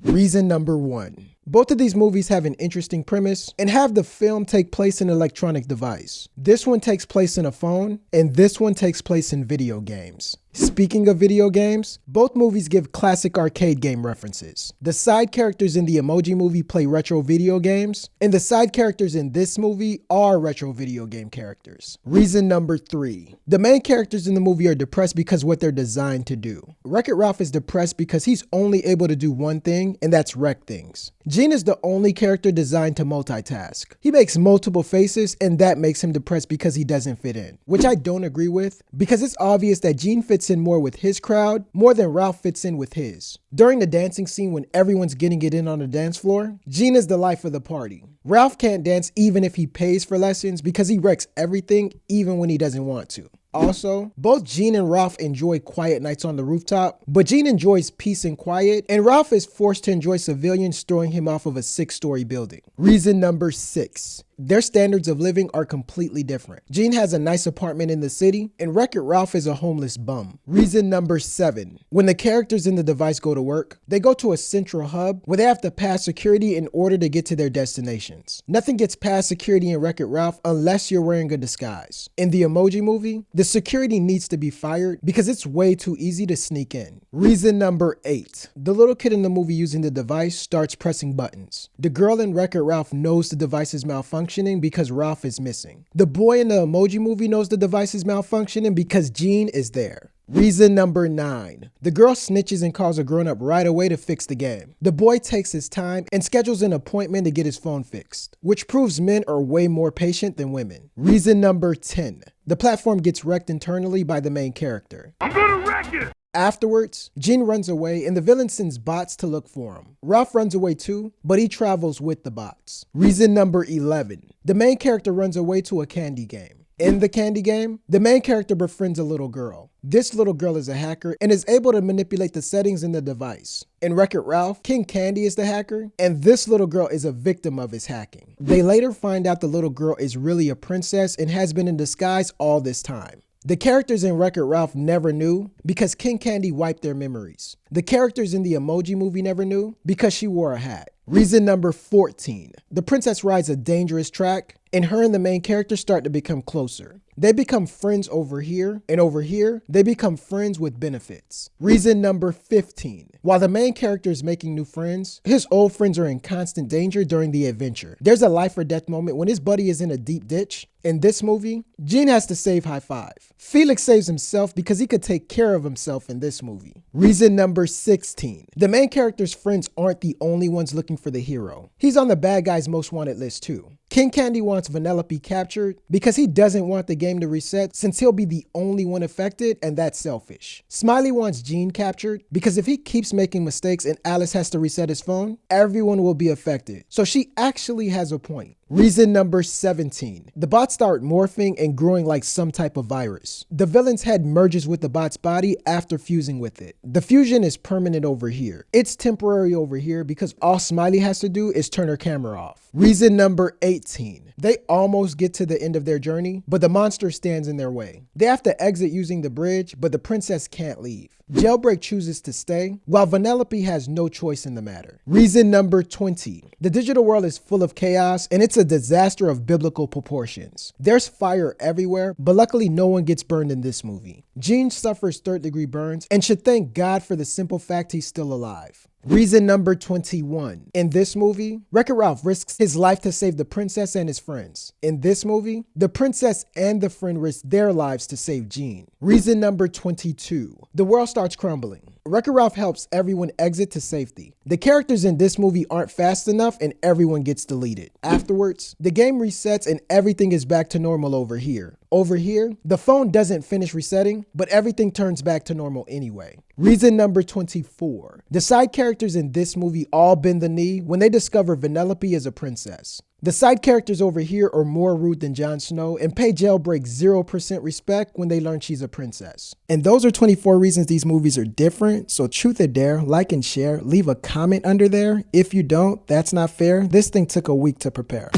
Reason number 1. Both of these movies have an interesting premise and have the film take place in an electronic device. This one takes place in a phone, and this one takes place in video games. Speaking of video games, both movies give classic arcade game references. The side characters in the Emoji Movie play retro video games, and the side characters in this movie are retro video game characters. Reason number 3. The main characters in the movie are depressed because what they're designed to do. Wreck-It Ralph is depressed because he's only able to do one thing, and that's wreck things. Gene is the only character designed to multitask. He makes multiple faces, and that makes him depressed because he doesn't fit in, which I don't agree with, because it's obvious that Gene fits in more with his crowd more than Ralph fits in with his. During the dancing scene when everyone's getting it in on the dance floor, Gene is the life of the party. Ralph can't dance even if he pays for lessons because he wrecks everything even when he doesn't want to. Also, both Gene and Ralph enjoy quiet nights on the rooftop, but Gene enjoys peace and quiet, and Ralph is forced to enjoy civilians throwing him off of a 6-story building. Reason number 6. Their standards of living are completely different. Gene has a nice apartment in the city, and Wreck-It Ralph is a homeless bum. Reason number 7. When the characters in the device go to work, they go to a central hub where they have to pass security in order to get to their destinations. Nothing gets past security in Wreck-It Ralph unless you're wearing a disguise. In the Emoji Movie, the security needs to be fired because it's way too easy to sneak in. Reason number 8. The little kid in the movie using the device starts pressing buttons. The girl in Wreck-It Ralph knows the device is malfunctioning because Ralph is missing. The boy in the Emoji Movie knows the device is malfunctioning because Gene is there. Reason number 9. The girl snitches and calls a grown-up right away to fix the game. The boy takes his time and schedules an appointment to get his phone fixed, which proves men are way more patient than women. Reason number 10. The platform gets wrecked internally by the main character. I'm gonna wreck it! Afterwards, Gene runs away and the villain sends bots to look for him. Ralph runs away too, but he travels with the bots. Reason number 11. The main character runs away to a candy game. In the candy game, the main character befriends a little girl. This little girl is a hacker and is able to manipulate the settings in the device. In Wreck-It Ralph, King Candy is the hacker, and this little girl is a victim of his hacking. They later find out the little girl is really a princess and has been in disguise all this time. The characters in Wreck-It Ralph never knew because King Candy wiped their memories. The characters in the Emoji Movie never knew because she wore a hat. Reason number 14. The princess rides a dangerous track, and her and the main character start to become closer. They become friends over here, and over here, they become friends with benefits. Reason number 15. While the main character is making new friends, his old friends are in constant danger during the adventure. There's a life or death moment when his buddy is in a deep ditch. In this movie, Gene has to save High Five. Felix saves himself because he could take care of himself in this movie. Reason number 16. The main character's friends aren't the only ones looking for the hero. He's on the bad guy's most wanted list too. King Candy wants Vanellope captured because he doesn't want the game to reset since he'll be the only one affected, and that's selfish. Smiley wants Gene captured because if he keeps making mistakes and Alice has to reset his phone, everyone will be affected. So she actually has a point. Reason number 17. The bots start morphing and growing like some type of virus. The villain's head merges with the bot's body after fusing with it. The fusion is permanent over here. It's temporary over here because all Smiley has to do is turn her camera off. Reason number 18. They almost get to the end of their journey, but the monster stands in their way. They have to exit using the bridge, but the princess can't leave. Jailbreak chooses to stay, while Vanellope has no choice in the matter. Reason number 20. The digital world is full of chaos, and it's a disaster of biblical proportions. There's fire everywhere, but luckily no one gets burned in this movie. Gene suffers 3rd-degree burns and should thank God for the simple fact he's still alive. Reason number 21. In this movie, Wreck-It Ralph risks his life to save the princess and his friends. In this movie, the princess and the friend risk their lives to save Gene. Reason number 22. The world starts crumbling. Wreck-It Ralph helps everyone exit to safety. The characters in this movie aren't fast enough and everyone gets deleted. Afterwards, the game resets and everything is back to normal over here. Over here, the phone doesn't finish resetting, but everything turns back to normal anyway. Reason number 24. The side characters in this movie all bend the knee when they discover Vanellope is a princess. The side characters over here are more rude than Jon Snow and pay Jailbreak 0% respect when they learn she's a princess. And those are 24 reasons these movies are different, so truth or dare, like and share, leave a comment under there. If you don't, that's not fair. This thing took a week to prepare.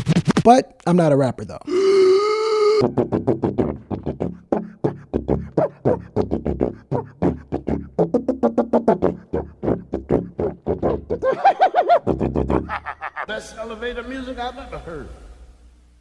But I'm not a rapper though. Best elevator music I've ever heard.